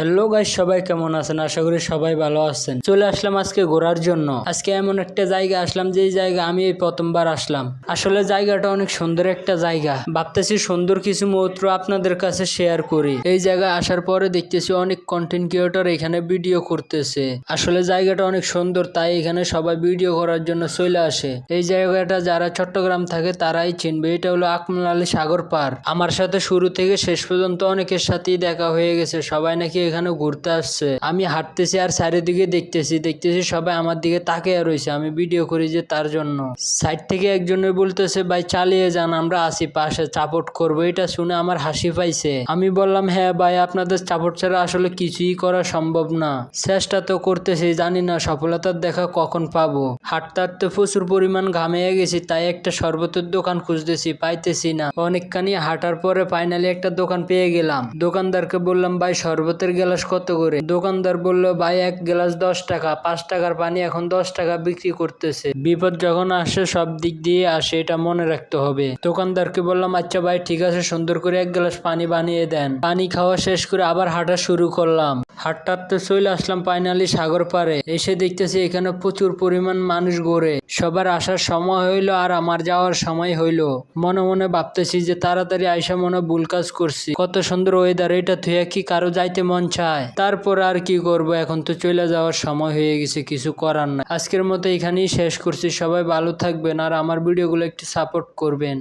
Hello guys, সবাই কেমন আছেন? আশা করি সবাই ভালো আছেন। চলে আসলাম আজকে ঘোরার জন্য। আজকে এমন একটা জায়গা আসলাম যে জায়গা আমি এই প্রথমবার আসলাম। আসলে জায়গাটা অনেক সুন্দর একটা জায়গা। ভাবতেছি সুন্দর কিছু মুহূর্ত আপনাদের কাছে শেয়ার করি। এই জায়গায় আসার পরে দেখতেছি অনেক কন্টেন্ট ক্রিয়েটর এখানে ভিডিও করতেছে। আসলে জায়গাটা অনেক সুন্দর, তাই এখানে সবাই ভিডিও করার জন্য চলে আসে। এই জায়গাটা যারা চট্টগ্রাম থাকে তারাই চিনবে। এটা হলো আকমল আলী সাগর পার। আমার সাথে শুরু থেকে শেষ পর্যন্ত অনেকের সাথেই দেখা হয়ে গেছে। সবাই নাকি এখানে ঘুরতে আসছে। আমি হাঁটতেছি আর চারিদিকে দেখতেছি সবাই আমার দিকে তাকিয়ে রয়েছে। আমি ভিডিও করি যে তার জন্য। সাইড থেকে একজনের বলতেছে, ভাই চালিয়ে যান, আমরা আসি পাশে, সাপোর্ট করবো। এটা শুনে আমার হাসি পাইছে। আমি বললাম, হ্যাঁ ভাই, আপনাদের সাপোর্ট ছাড়া আসলে কিছুই করা সম্ভব না। চেষ্টা তো করতেছি, জানি না সফলতার দেখা কখন পাবো। হাঁটতে হাঁটতে প্রচুর পরিমাণ ঘামে গেছি, তাই একটা শরবতের দোকান খুঁজতেছি, পাইতেছি না। অনেকখানি হাঁটার পরে ফাইনালি একটা দোকান পেয়ে গেলাম। দোকানদারকে বললাম, ভাই শরবতের গ্লাস কত করে? দোকানদার বলল, ভাই এক গ্লাস 10 টাকা। 5 টাকার পানি এখন 10 টাকা বিক্রি করতেছে। বিপদ যখন আসে সব দিক দিয়ে আসে, এটা মনে রাখতে হবে। দোকানদারকে বললাম, আচ্ছা ভাই ঠিক আছে, সুন্দর করে এক গ্লাস পানি বানিয়ে দেন। পানি খাওয়া শেষ করে আবার হাঁটা শুরু করলাম। হাঁটতে হাঁটতে চলে আসলাম ফাইনালি সাগর পারে। এসে দেখতেছি এখানে প্রচুর পরিমাণ মানুষ ঘোরে। সবার আসার সময় হইলো আর আমার যাওয়ার সময় হইলো। মনে মনে ভাবতেছি যে তাড়াতাড়ি আইসা মনে ভুল কাজ করছি। কত সুন্দর ওয়েদার, এটা থুয়া কি কারো যাইতে মন চায়? তারপর আর কি করব, এখন তো চলে যাওয়ার সময় হয়ে গেছে, কিছু করার নাই। আজকের মতো এখানেই শেষ করছি। সবাই ভালো থাকবেন আর আমার ভিডিওগুলো একটু সাপোর্ট করবেন।